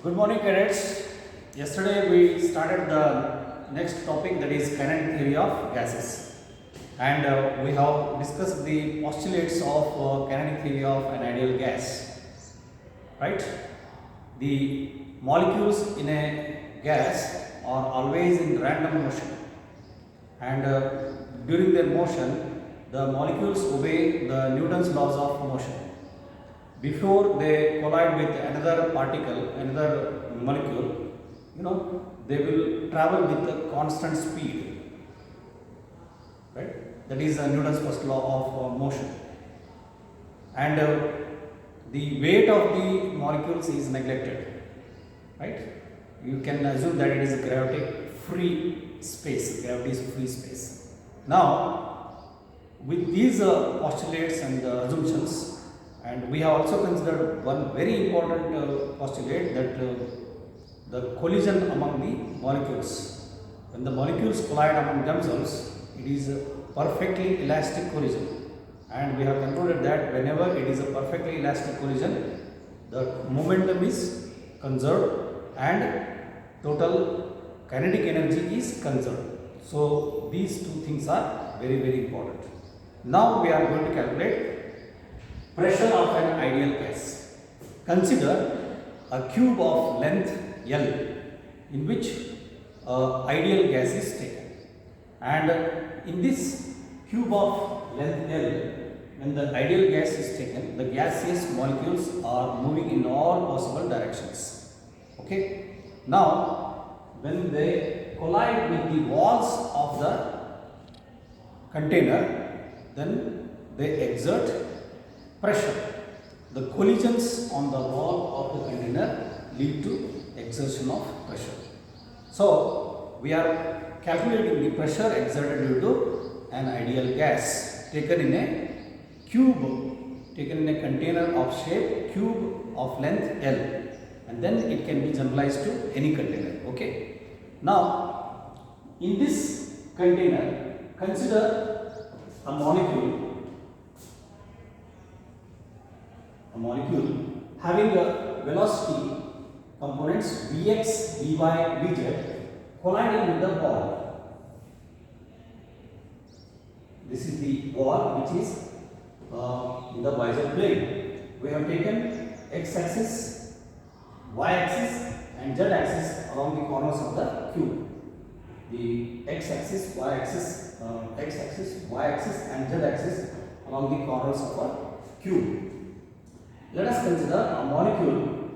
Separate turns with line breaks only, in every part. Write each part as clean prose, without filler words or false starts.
Good morning, cadets. Yesterday we started the next topic, that is kinetic theory of gases, and we have discussed the postulates of kinetic theory of an ideal gas. Right? The molecules in a gas are always in random motion, and during their motion, the molecules obey the Newton's laws of motion. Before they collide with another particle, another molecule, they will travel with a constant speed, right? That is Newton's first law of motion. And the weight of the molecules is neglected, right? You can assume that it is a gravity free space. Gravity is free space. Now, with these postulates and assumptions, and we have also considered one very important postulate, that the collision among the molecules. When the molecules collide among themselves, it is a perfectly elastic collision. And we have concluded that whenever it is a perfectly elastic collision, the momentum is conserved and total kinetic energy is conserved. So these two things are very, very important. Now we are going to calculate pressure of an ideal gas. Consider a cube of length L in which ideal gas is taken, and in this cube of length L, when the ideal gas is taken, the gaseous molecules are moving in all possible directions. Okay. Now, when they collide with the walls of the container, then they exert pressure. The collisions on the wall of the container lead to exertion of pressure. So, we are calculating the pressure exerted due to an ideal gas taken in a cube, taken in a container of shape cube of length L, and then it can be generalized to any container. Okay. Now, in this container, consider a molecule having a velocity components Vx, Vy, Vz colliding with the wall. This is the wall which is in the yz plane. We have taken x-axis, y-axis and z-axis along the corners of the cube. The x-axis, y-axis, and z-axis along the corners of a cube. Let us consider a molecule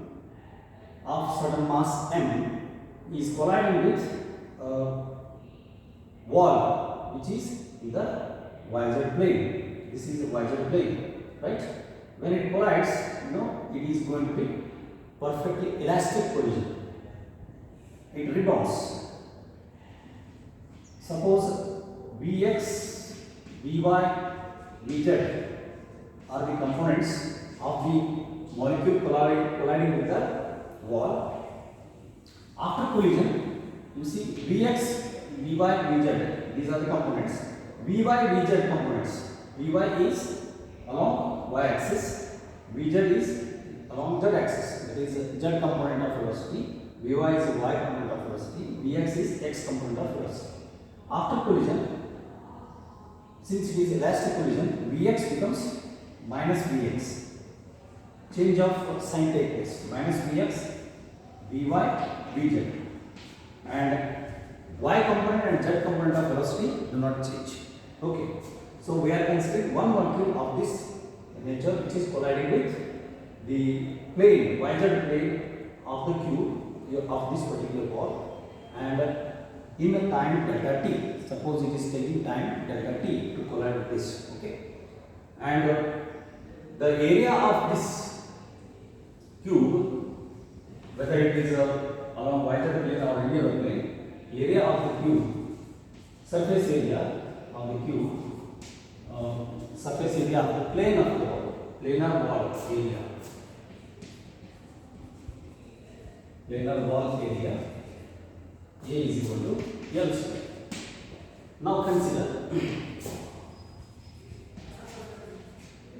of certain mass m is colliding with a wall which is in the yz plane. This is the yz plane, right? When it collides, it is going to be perfectly elastic collision. It rebounds. Suppose Vx, Vy, Vz are the components of the molecule colliding with the wall. After collision, you see Vx, Vy, Vz, these are the components. Vy, Vz components. Vy is along y-axis, Vz is along z-axis. That is z component of velocity. Vy is y component of velocity. Vx is x component of velocity. After collision, since it is elastic collision, Vx becomes minus Vx. Change of sign take place. Minus Vx, Vy, Vz. And y component and z component of velocity do not change. Okay. So we are considering one molecule of this nature which is colliding with the plane, yz plane of the cube of this particular wall, and in a time delta t. Suppose it is taking time delta t to collide with this. Okay. And the area of this cube, whether it is along yz plane or any other plane, area of the cube, surface area of the cube, surface area of the plane of the wall, planar wall area, A is equal to L square. Now consider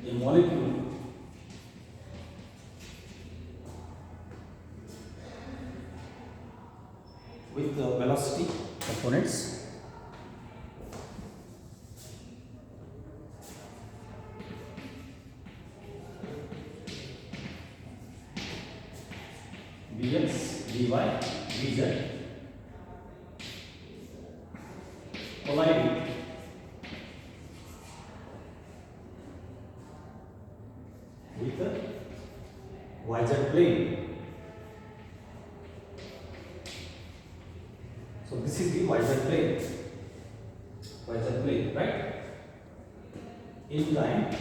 a molecule with the velocity components. Vx, Vy, Vz colliding with the YZ plane. So this is the YZ plane, right? In time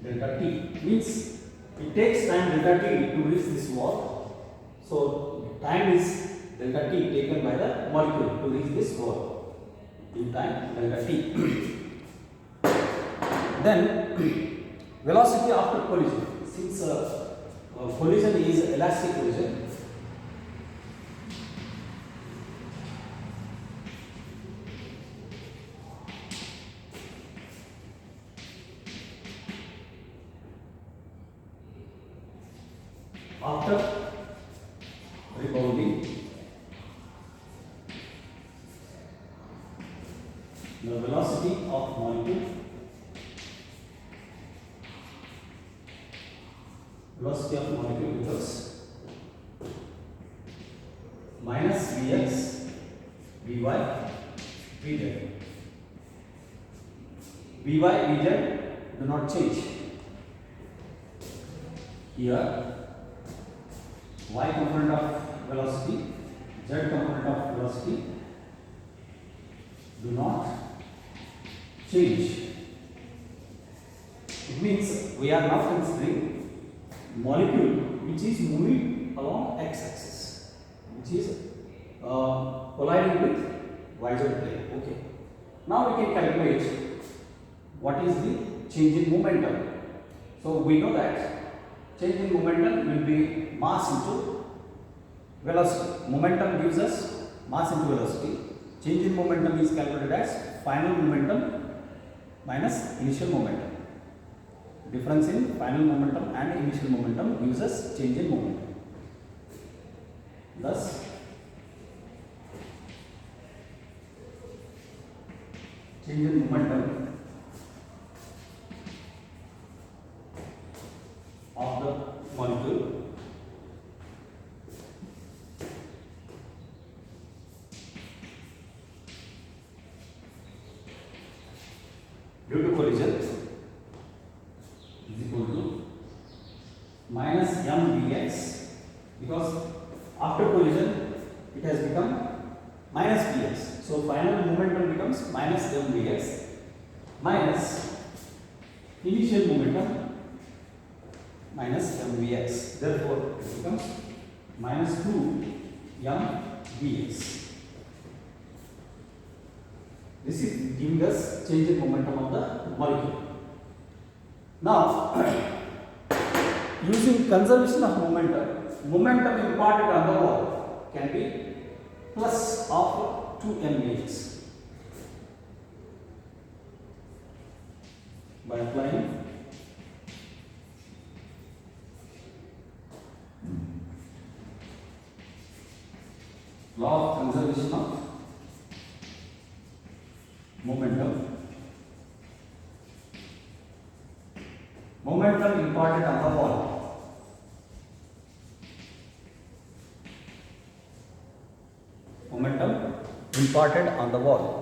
delta t means it takes time delta t to reach this wall. So time is delta t taken by the molecule to reach this wall in time delta t. Then velocity after collision, since collision is elastic collision, after rebounding, the velocity of molecule becomes minus Vx, Vy, Vz. Vy, Vz do not change. Here y component of velocity, z component of velocity do not change. It means we are now considering molecule which is moving along x-axis, which is colliding with YZ plane. Okay. Now we can calculate what is the change in momentum. So we know that change in momentum will be mass into velocity. Momentum gives us mass into velocity. Change in momentum is calculated as final momentum minus initial momentum. Difference in final momentum and initial momentum gives us change in momentum. Thus, change in momentum of the molecule due to collision is equal to minus m dx, because after collision it has become minus dx. So final momentum becomes minus m dx minus initial momentum minus m dx. Therefore it becomes minus 2 m dx. This is giving us change in momentum of the molecule. Now, using conservation of momentum, momentum imparted on the wall can be plus of 2 mvx. By applying law of conservation of momentum, momentum imparted on the wall imparted on the wall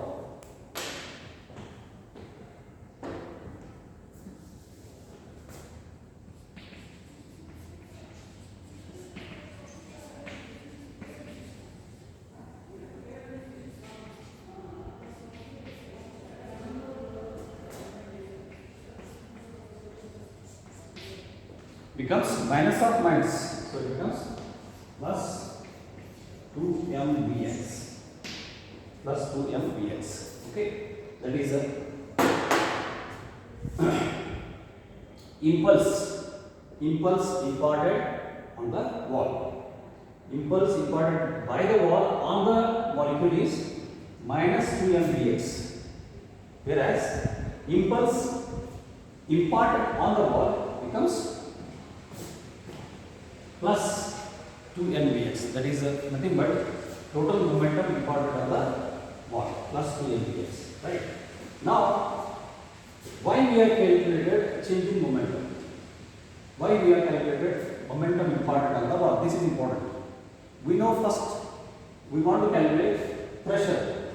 becomes minus of minus, so it becomes plus 2mvx, plus 2mvx. Okay, that is a impulse imparted on the wall. Impulse imparted by the wall on the molecule is minus 2mvx, whereas impulse imparted on the wall becomes plus 2 nvx. That is nothing but total momentum imparted on the wall plus 2 nvx. Right. Now, why we have calculated change in momentum? Why we have calculated momentum imparted on the wall? This is important. We know first we want to calculate pressure.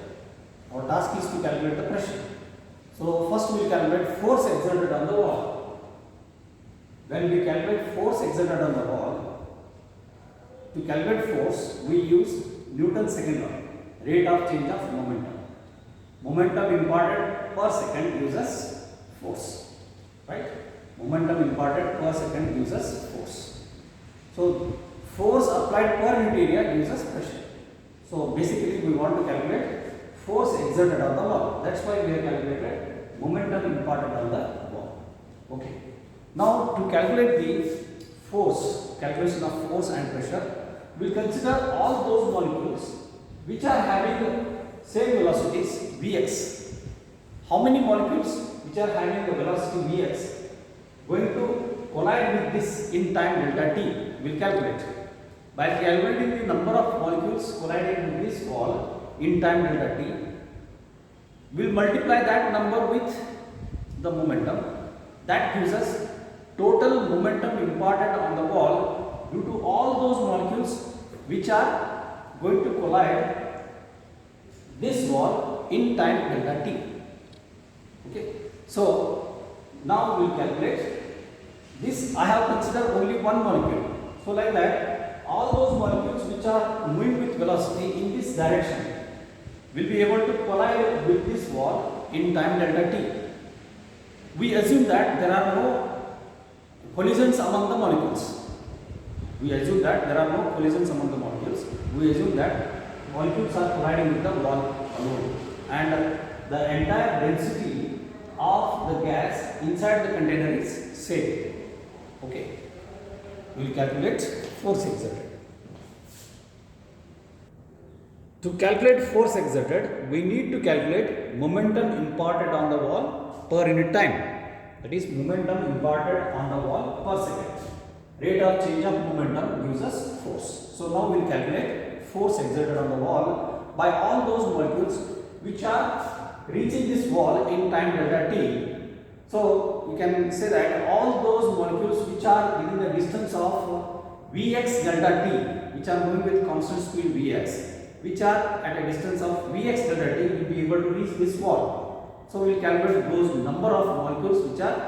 Our task is to calculate the pressure. So first we will calculate force exerted on the wall. When we calculate force exerted on the wall, to calculate force we use Newton's second law, rate of change of momentum. Momentum imparted per second uses force, right? Momentum imparted per second uses force. So force applied per unit area uses pressure. So basically we want to calculate force exerted on the wall. That's why we have calculated momentum imparted on the wall. Okay. Now to calculate the force, calculation of force and pressure, we will consider all those molecules which are having same velocities Vx. How many molecules which are having the velocity Vx going to collide with this in time delta t? We will calculate. By calculating the number of molecules colliding with this wall in time delta t, we will multiply that number with the momentum. That gives us total momentum imparted on the wall due to all those molecules which are going to collide this wall in time delta t. Okay. So now we will calculate this. I have considered only one molecule. So like that, all those molecules which are moving with velocity in this direction will be able to collide with this wall in time delta t. We assume that there are no collisions among the molecules. We assume that there are no collisions among the molecules. We assume that molecules are colliding with the wall alone, and the entire density of the gas inside the container is same. Okay. We will calculate force exerted. To calculate force exerted, we need to calculate momentum imparted on the wall per unit time. That is momentum imparted on the wall per second. Rate of change of momentum gives us force. So now we will calculate force exerted on the wall by all those molecules which are reaching this wall in time delta t. So you can say that all those molecules which are within the distance of Vx delta t, which are moving with constant speed Vx, which are at a distance of Vx delta t, will be able to reach this wall. So we will calculate those number of molecules which are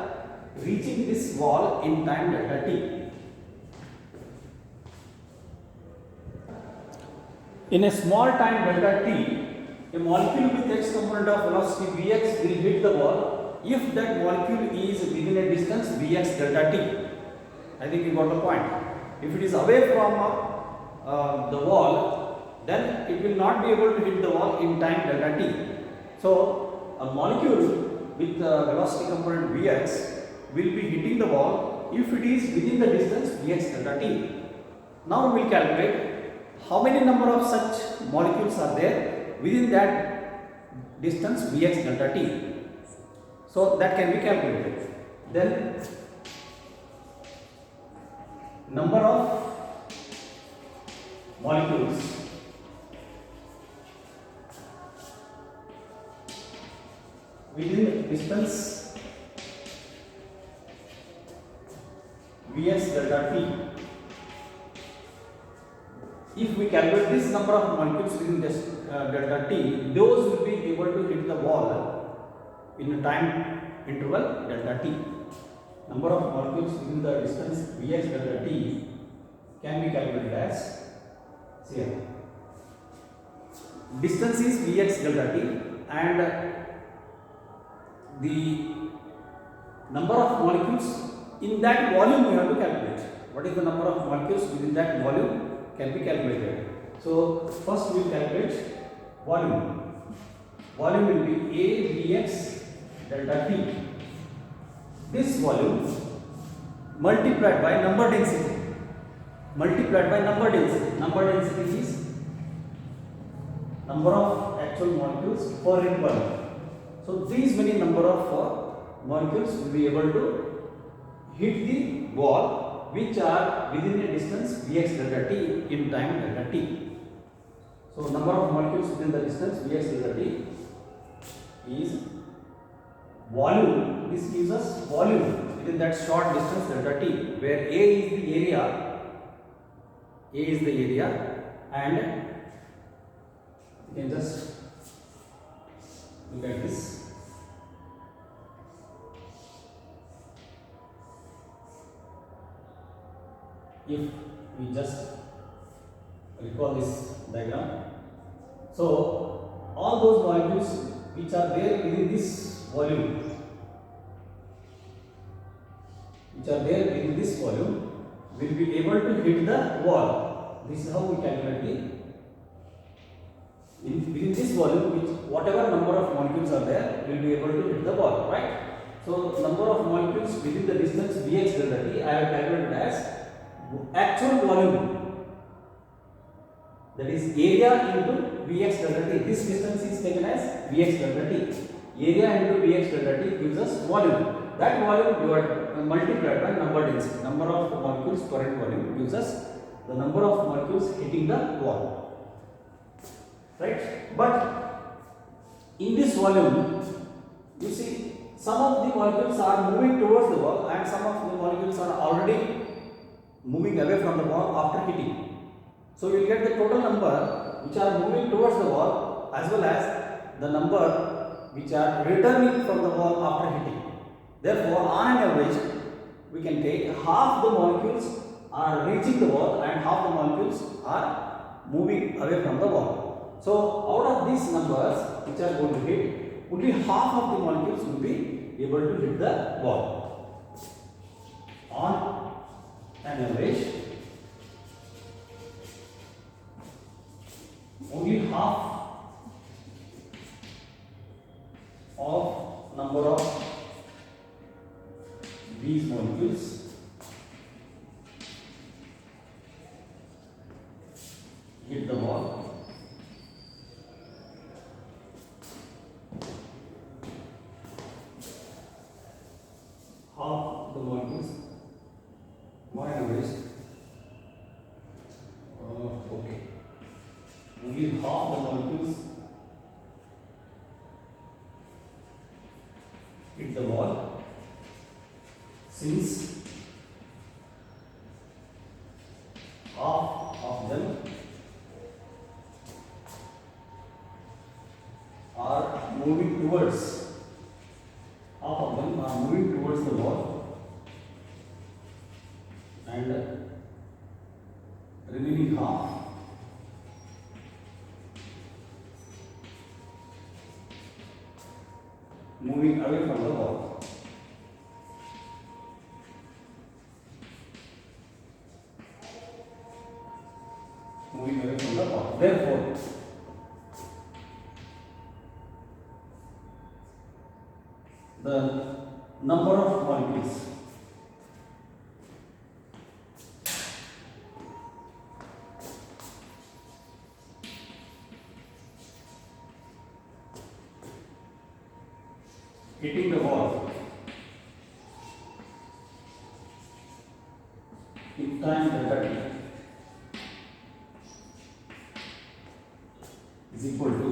reaching this wall in time delta t. In a small time delta t, a molecule with x component of velocity Vx will hit the wall if that molecule is within a distance Vx delta t. I think you got the point. If it is away from the wall, then it will not be able to hit the wall in time delta t. So a molecule with the velocity component Vx will be hitting the wall if it is within the distance Vx delta t. Now we will calculate how many number of such molecules are there within that distance Vx delta t. So that can be calculated. Then number of molecules within distance Vx delta t. If we calculate this number of molecules within this delta t, those will be able to hit the wall in a time interval delta t. Number of molecules within the distance Vx delta t can be calculated as, here, distance is Vx delta t and the number of molecules in that volume we have to calculate. What is the number of molecules within that volume can be calculated. So first we will calculate volume. Volume will be A Vx delta t. This volume multiplied by number density. Multiplied by number density. Number density is number of actual molecules per unit volume. So these many number of molecules will be able to hit the wall which are within a distance Vx delta t in time delta t. So number of molecules within the distance Vx delta t is volume. This gives us volume within that short distance delta t, where A is the area, and you can just look at this. If we just recall this diagram, so all those molecules which are there within this volume, will be able to hit the wall. This is how we calculate the within this volume, which whatever number of molecules are there will be able to hit the wall, right? So number of molecules within the distance Vx delta t I have calculated as actual volume, that is area into Vx delta t. This distance is taken as Vx delta t. Area into Vx delta t gives us volume. That volume multiplied by number density, number of molecules per unit volume, gives us the number of molecules hitting the wall, right? But in this volume, you see some of the molecules are moving towards the wall and some of the molecules are already moving away from the wall after hitting. So you will get the total number which are moving towards the wall as well as the number which are returning from the wall after hitting. Therefore, on an average, we can take half the molecules are reaching the wall and half the molecules are moving away from the wall. So out of these numbers which are going to hit, only half of the molecules will be able to hit the wall. On an average, only half of number of these molecules hit the wall. Half the molecules, on average, okay, only half the molecules hit the wall, since half of them are moving towards the wall, and remaining half moving away from the wall. Therefore, the number of molecules hitting the wall in time delta t is equal to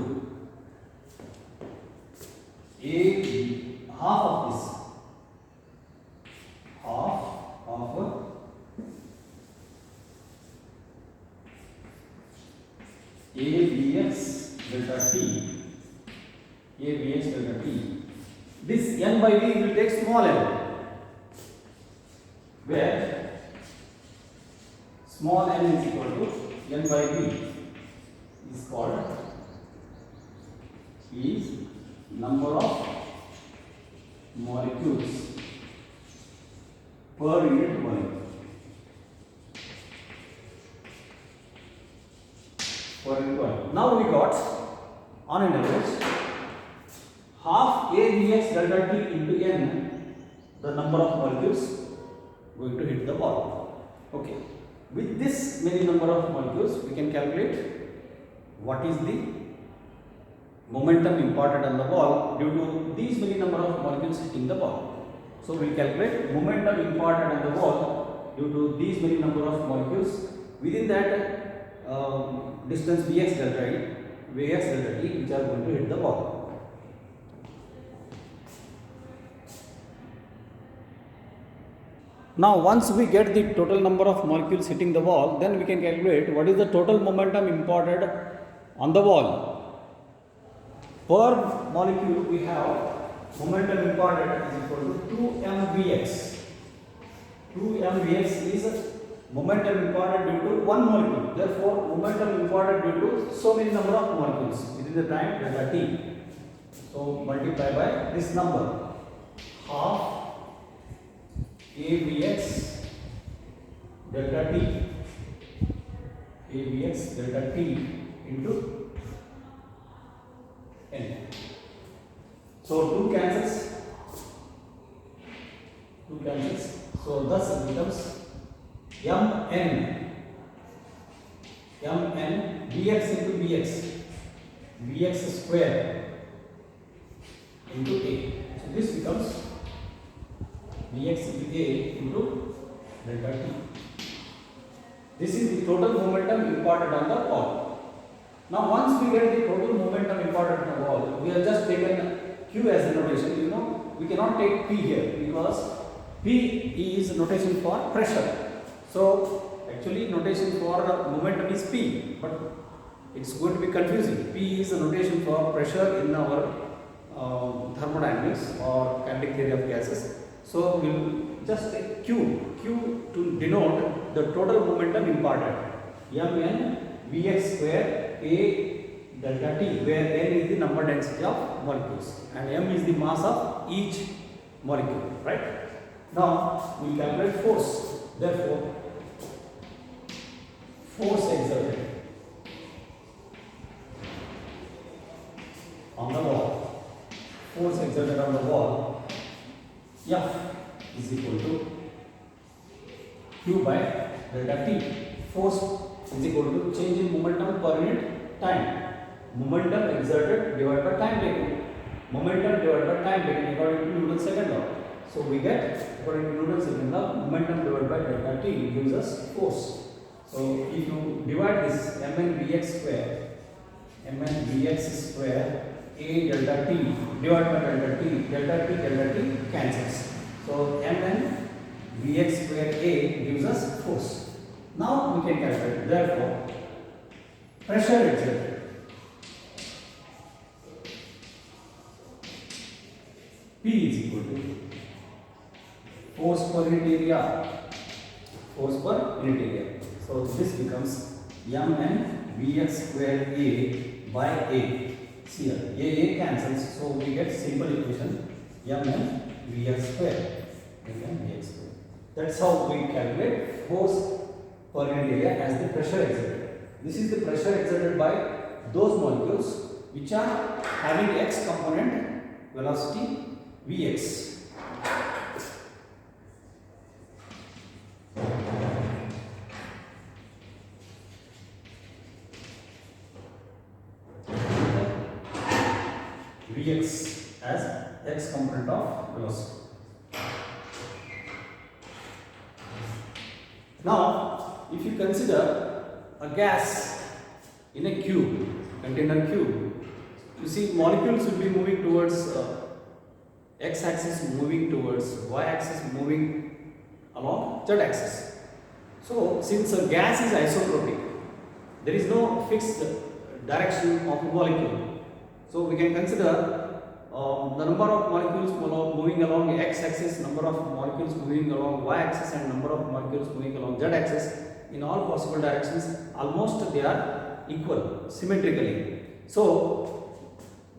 half of this, half of AVx delta t, AVx delta t. This n by v will take small n, where small n is equal to n by v is called is number of molecules per unit volume. Now we got on an average half AVx delta t into n, the number of molecules going to hit the wall. Okay. With this many number of molecules, we can calculate what is the momentum imparted on the wall due to these many number of molecules hitting the wall. So we calculate momentum imparted on the wall due to these many number of molecules within that distance Vx delta t which are going to hit the wall. Now once we get the total number of molecules hitting the wall, then we can calculate what is the total momentum imparted on the wall. Per molecule we have momentum imparted is equal to 2 mvx. 2 mvx is momentum imparted due to one molecule. Therefore, momentum imparted due to so many number of molecules within the time delta t. So multiply by this number, half avx delta t, avx delta t into n. So 2 cancels. So thus it becomes mn vx into vx square into a. So this becomes vx into a into delta t. This is the total momentum imparted on the wall. Now once we get the total momentum imparted on the wall, we have just taken q as the notation. You know, we cannot take p here because p is notation for pressure. So actually notation for momentum is p, but it's going to be confusing. P is a notation for pressure in our thermodynamics or kinetic theory of gases. So we will just take q to denote the total momentum imparted. Mn vx square a delta t, where n is the number density of molecules and m is the mass of each molecule, right? Now we will calculate force. Therefore, force exerted on the wall, F is equal to Q by delta T. Force is equal to change in momentum per unit time. Momentum exerted divided by time taken. Momentum divided by time taken according to Newton's second law. So we get, according to Newton's second law, momentum divided by delta T gives us force. So if you divide this mn vx square a delta t divided by delta t cancels. So mn vx square a gives us force. Now we can calculate. Therefore, pressure exerted P is equal to force per unit area. So this becomes mn vx square a by a. See here, a cancels, so we get simple equation mn vx square. That's how we calculate force per unit area as the pressure exerted. This is the pressure exerted by those molecules which are having x component velocity vx. Vx as x component of velocity. Now, if you consider a gas in a cube, container cube, you see molecules will be moving towards x-axis, moving towards y-axis, moving along z-axis. So, since a gas is isotropic, there is no fixed direction of a molecule. So we can consider the number of molecules moving along x-axis, number of molecules moving along y-axis, and number of molecules moving along z-axis. In all possible directions, almost they are equal, symmetrically. So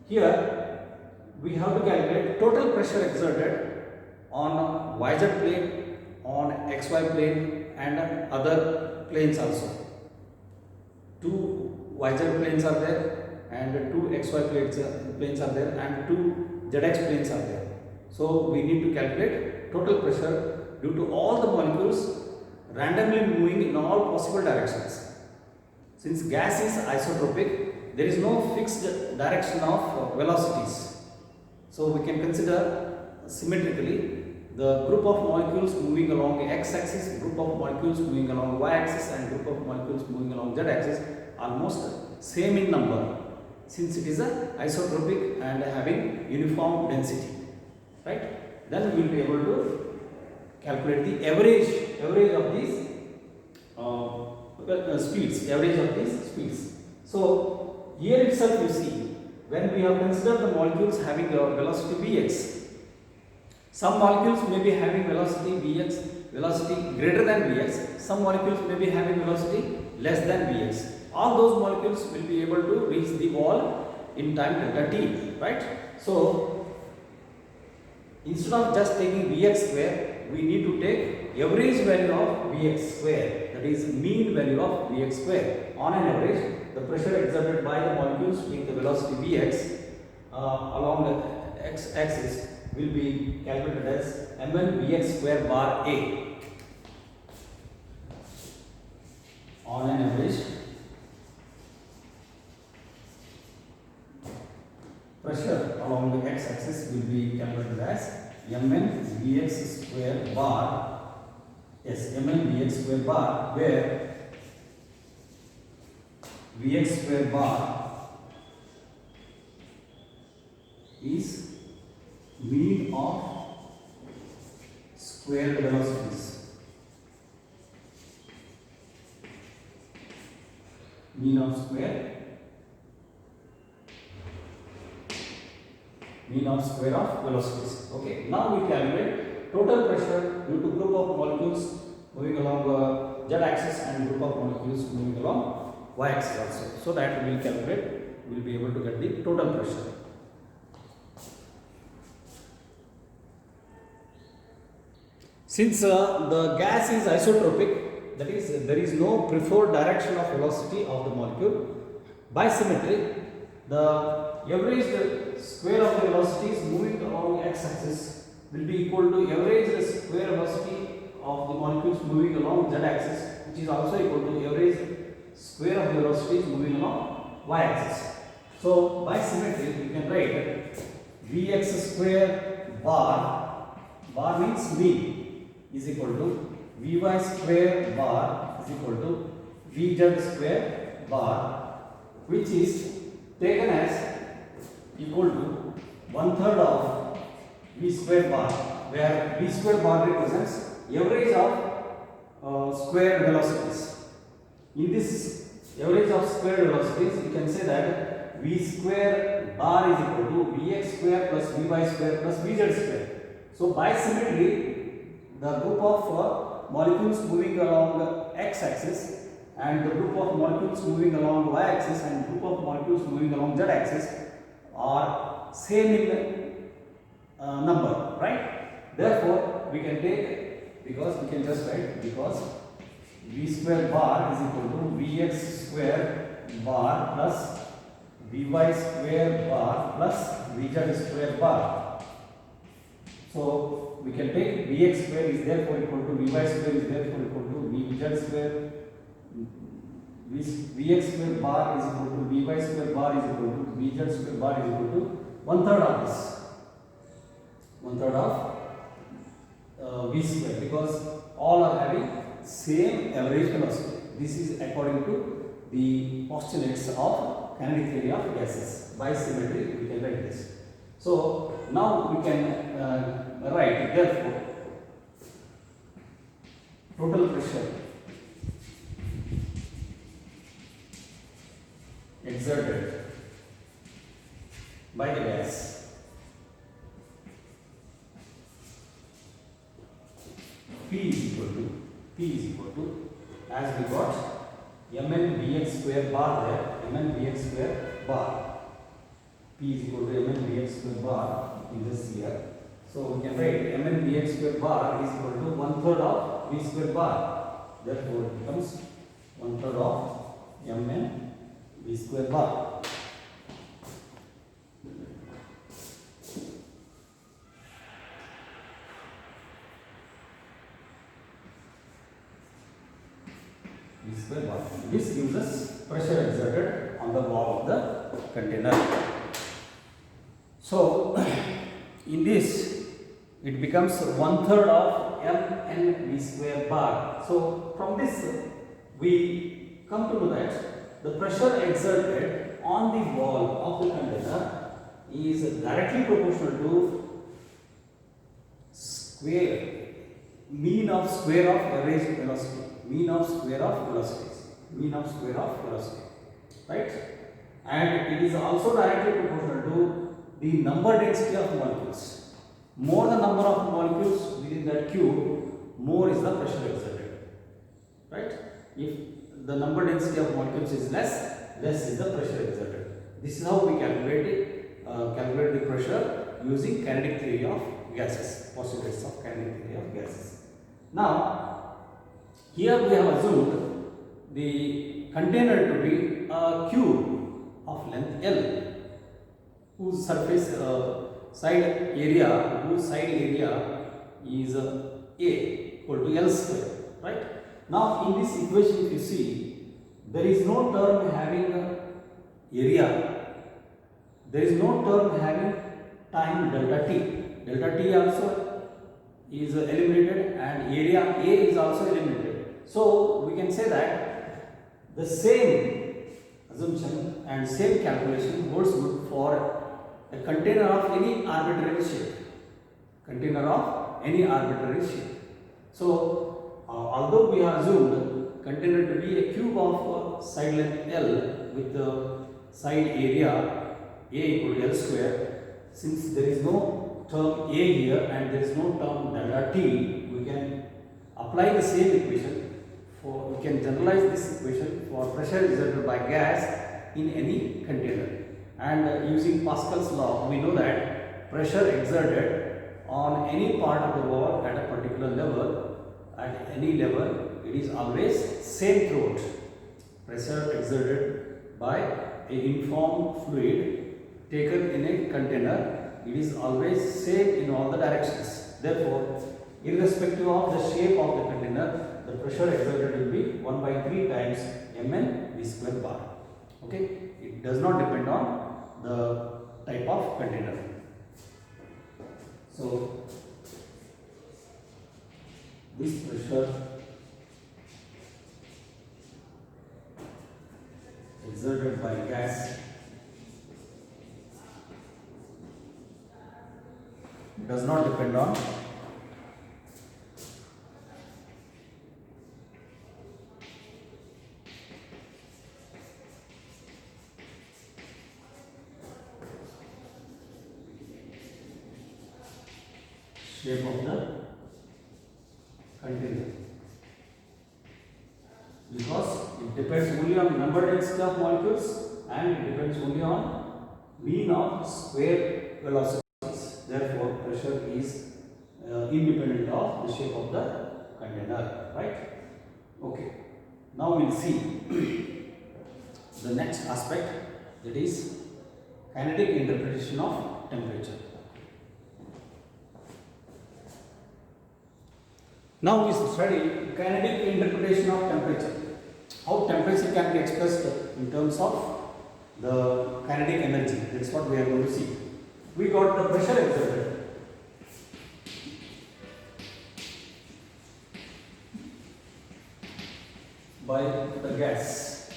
here we have to calculate total pressure exerted on yz plane, on xy plane, and other planes also. Two yz planes are there, and two xy planes are there, and two zx planes are there. So we need to calculate total pressure due to all the molecules randomly moving in all possible directions. Since gas is isotropic, there is no fixed direction of velocities. So we can consider symmetrically the group of molecules moving along the x-axis, group of molecules moving along y-axis, and group of molecules moving along z-axis almost same in number, since it is a isotropic and having uniform density, right? Then we will be able to calculate the average of these speeds, average of these speeds. So here itself you see, when we have considered the molecules having a velocity Vx, some molecules may be having velocity Vx, velocity greater than Vx, some molecules may be having velocity less than Vx. All those molecules will be able to reach the wall in time delta t, right? So instead of just taking Vx square, we need to take average value of Vx square, that is mean value of Vx square. On an average, the pressure exerted by the molecules with the velocity Vx along the x-axis will be calculated as mn Vx square bar A. On an average, pressure along the x-axis will be calculated as mn Vx square bar, yes, mn Vx square bar, where Vx square bar is mean of squared velocities. Mean of square of velocities. Okay, now we calculate total pressure due to group of molecules moving along z-axis and group of molecules moving along y-axis also. So that we will calculate, we will be able to get the total pressure. Since the gas is isotropic, that is, there is no preferred direction of velocity of the molecule, by symmetry, the average square of the velocities moving along x-axis will be equal to average square velocity of the molecules moving along z-axis, which is also equal to average square of the velocities moving along y-axis. So by symmetry, we can write Vx square bar means mean, is equal to Vy square bar is equal to Vz square bar, which is taken as equal to 1/3 of V square bar, where V square bar represents average of squared velocities. In this average of squared velocities, you can say that V square bar is equal to Vx square plus Vy square plus Vz square. So by symmetry, the group of molecules moving along the x-axis and the group of molecules moving along y-axis and group of molecules moving along z-axis are same in number, right? Therefore, we can take, because we can just write, because V square bar is equal to Vx square bar plus Vy square bar plus Vz square bar. So we can take Vx square is therefore equal to Vy square is therefore equal to Vz square. Vx square bar is equal to Vy square bar is equal to Vz square bar is equal to 1/3 of this. 1/3 of V square, because all are having same average velocity. This is according to the postulates of kinetic theory of gases. By symmetry, we can write this. So now we can write, therefore, total pressure exerted by the gas P is equal to, as we got mn Vx square bar there, mn Vx square bar. P is equal to mn Vx square bar in this here. So we can write mn Vx square bar is equal to 1/3 of V square bar. Therefore it becomes 1/3 of mn V square bar. This gives us pressure exerted on the wall of the container. So, in this it becomes 1/3 of mn v square bar. So from this we come to know that the pressure exerted on the wall of the container is directly proportional to mean of square of average velocity, mean of square of velocity, right? And it is also directly proportional to the number density of molecules. More the number of molecules within that cube, more is the pressure exerted, right? If the number density of molecules is less is the pressure exerted. This is how we calculate the pressure using kinetic theory of gases, postulates of kinetic theory of gases. Now, here we have assumed the container to be a cube of length L, whose surface side area is A equal to L square, right? Now, in this equation, if you see, there is no term having area, there is no term having time delta t. Delta t also is eliminated and area A is also eliminated. So, we can say that the same assumption and same calculation holds good for a container of any arbitrary shape. So, although we have assumed container to be a cube of side length L with the side area A equal to L square, since there is no term A here and there is no term delta T, we can apply the same equation. We can generalize this equation for pressure exerted by gas in any container. And using Pascal's law, we know that pressure exerted on any part of the wall at a particular level, at any level, it is always same throughout. Pressure exerted by a uniform fluid taken in a container, it is always same in all the directions. Therefore, irrespective of the shape of the container, the pressure exerted will be 1/3 times mn v square bar. Okay, it does not depend on the type of container. So, this pressure exerted by gas does not depend on shape of the container, because it depends only on number density of molecules and it depends only on mean of square velocities. Therefore, pressure is independent of the shape of the container, right? Okay. Now we'll see the next aspect, that is kinetic interpretation of temperature. Now we study kinetic interpretation of temperature. How temperature can be expressed in terms of the kinetic energy. That's what we are going to see. We got the pressure exerted by the gas.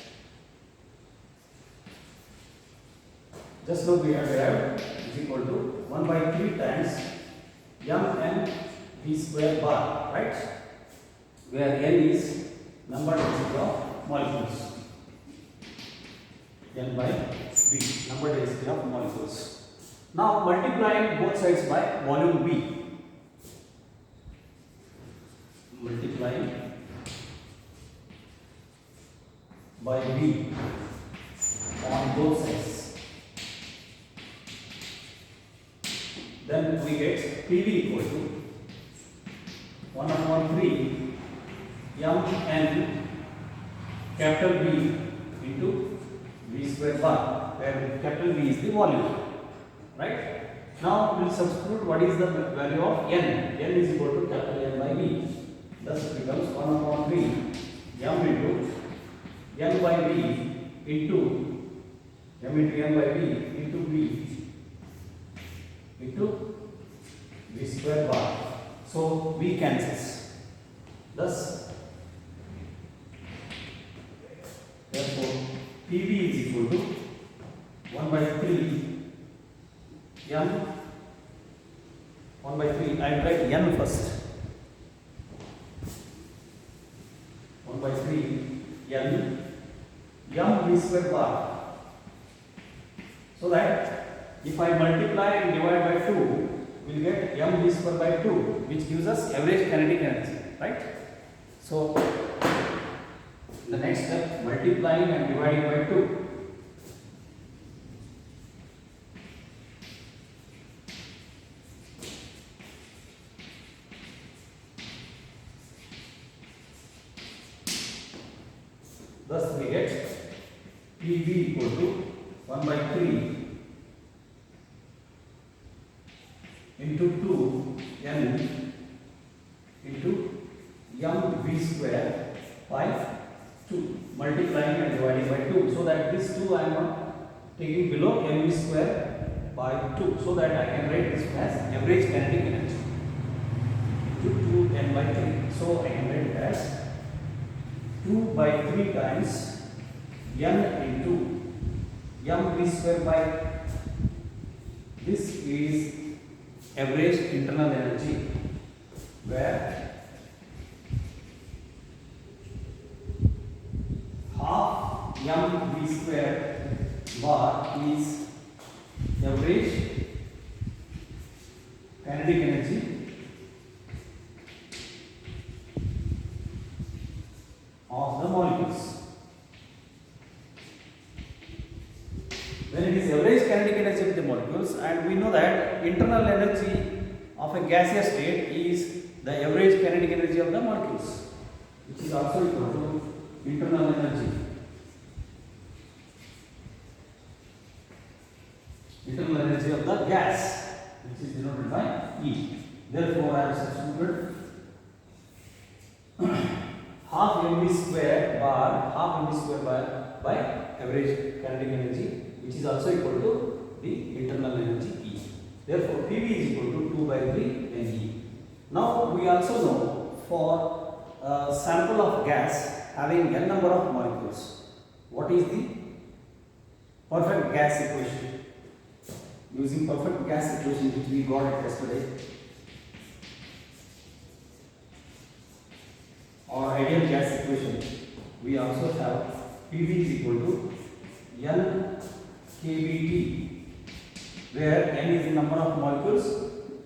Just now we have derived is equal to 1/3 times mn v square bar, right? Where n is number density of molecules, n by v, number density of molecules. Now multiplying both sides by volume v, multiplying by v on both sides, then we get PV equal to 1/3 mn capital V into V square bar, where capital V is the volume, right? Now we will substitute what is the value of n. N is equal to capital N by V. Thus it becomes 1/3 m into n by V into m into n by V into V into V square bar. V cancels. Thus, therefore, PV is equal to 1 by 3 N 1 by 3. I will write N first. 1 by 3 N M V square bar. So that if I multiply and divide by 2, we will get M V square by 2, which gives us average kinetic energy, right? So, the next step, multiplying and dividing by 2. Thus we get PV equal to 1 by 3 into 2 N into M V square by 2, multiplying and dividing by 2, so that this 2 I am not taking below M V square by 2, so that I can write this as average kinetic energy into 2 N by 3. So I can write it as 2 by 3 times N into M V square by, this is average internal energy, where half M V square bar is average kinetic energy of the molecules. When it is average kinetic energy of the molecules, and we know that internal energy of a gaseous state is the average kinetic energy of the molecules, which is also equal to internal energy. Internal energy of the gas, which is denoted by E. Therefore, I have substituted half mv square bar by average kinetic energy, which is also equal to the internal energy E. Therefore, PV is equal to 2 by 3 Ne. Now, we also know for a sample of gas having n number of molecules, what is the perfect gas equation? Using perfect gas equation which we got it yesterday, or ideal gas equation, we also have PV is equal to N kBT, where N is the number of molecules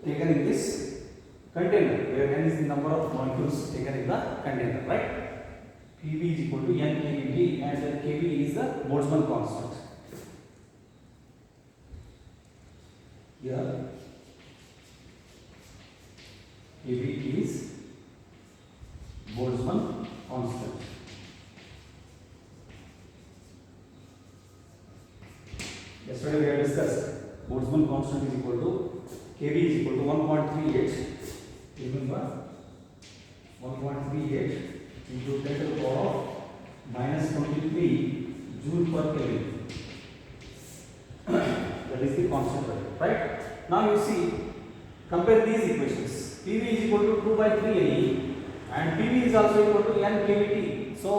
taken in this container, where N is the number of molecules taken in the container, right? PV is equal to N kBT, and then kB is the Boltzmann constant. Here kB is Boltzmann constant. Yesterday we have discussed Boltzmann constant is equal to kB is equal to 1.38. Remember, 1.38 into 10 to the power of minus 23 joule per Kelvin. That is the constant value, right? Now you see, compare these equations. PV is equal to 2 by 3 Ne and PV is also equal to N kBT. So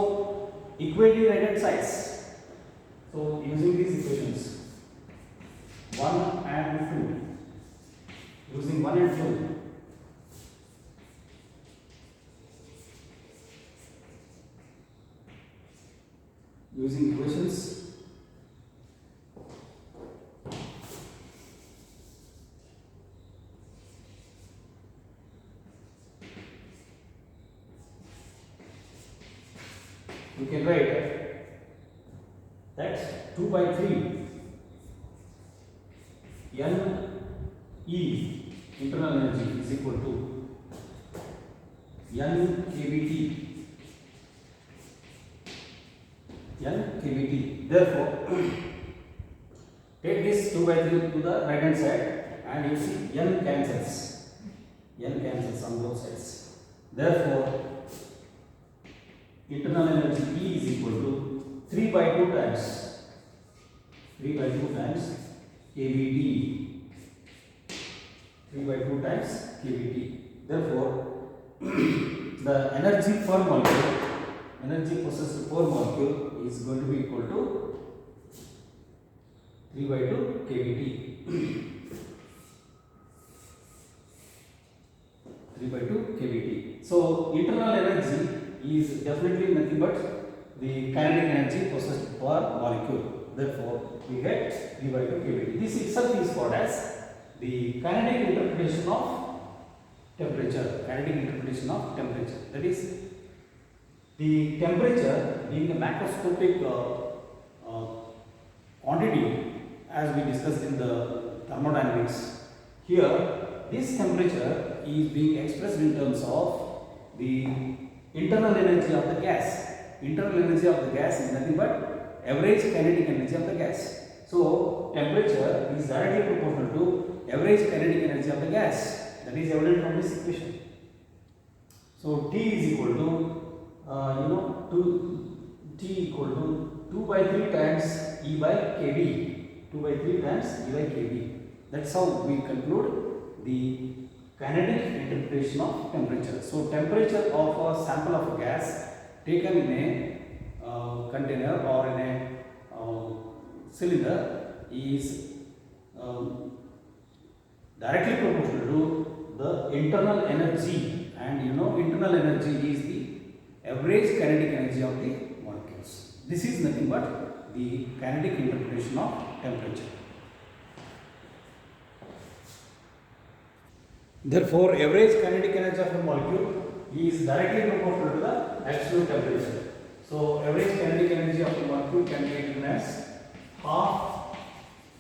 equate the right hand sides. So using these equations, 1 and 2, using 1 and 2, using equations you can write that 2 by 3 N E internal energy is equal to N kBT. N kBT. Therefore, take this 2 by 3 to the right hand side and you see N cancels. N cancels on both sides. Therefore, internal energy E is equal to 3 by 2 times 3 by 2 times kBT. 3 by 2 times kBT. Therefore, the energy per molecule, energy possessed per molecule is going to be equal to 3 by 2 kBT. 3 by 2 kBT. So internal energy is definitely nothing but the kinetic energy possessed per molecule. Therefore, we get 3 by 2 kBT. This itself is called as the kinetic interpretation of temperature. Kinetic interpretation of temperature. That is, the temperature being a macroscopic quantity, as we discussed in the thermodynamics. Here, this temperature is being expressed in terms of the internal energy of the gas. Internal energy of the gas is nothing but average kinetic energy of the gas. So, temperature is directly proportional to average kinetic energy of the gas. That is evident from this equation. So, T is equal to T equal to 2 by 3 times E by kB. 2 by 3 times E by kB. That's how we conclude the kinetic interpretation of temperature. So, temperature of a sample of a gas taken in a container or in a cylinder is directly proportional to the internal energy, and internal energy is the average kinetic energy of the molecules. This is nothing but the kinetic interpretation of temperature. Therefore, average kinetic energy of a molecule is directly proportional to the absolute temperature. So, average kinetic energy of a molecule can be written as half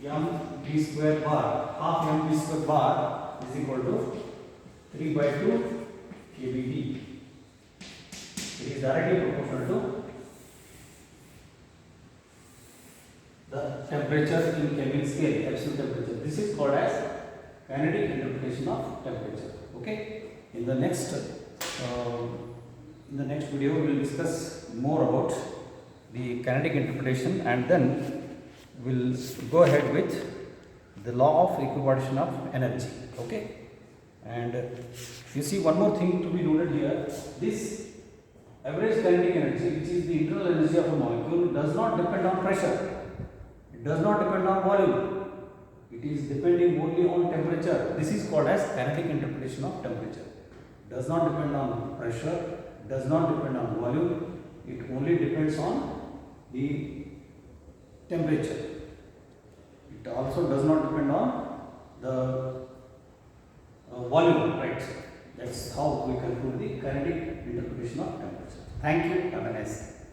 mv square bar. Half mv square bar is equal to 3 by 2 kBT. It is directly proportional to the temperature in Kelvin scale, absolute temperature. This is called as kinetic interpretation of temperature. Okay. In the next video, we will discuss more about the kinetic interpretation, and then we'll go ahead with the law of equipartition of energy. Okay. And you see one more thing to be noted here. This average kinetic energy, which is the internal energy of a molecule, does not depend on pressure. It does not depend on volume. It is depending only on temperature. This is called as kinetic interpretation of temperature. It does not depend on pressure, does not depend on volume. It only depends on the temperature. It also does not depend on the volume, right? That's how we conclude the kinetic interpretation of temperature. Thank you. Have a nice day.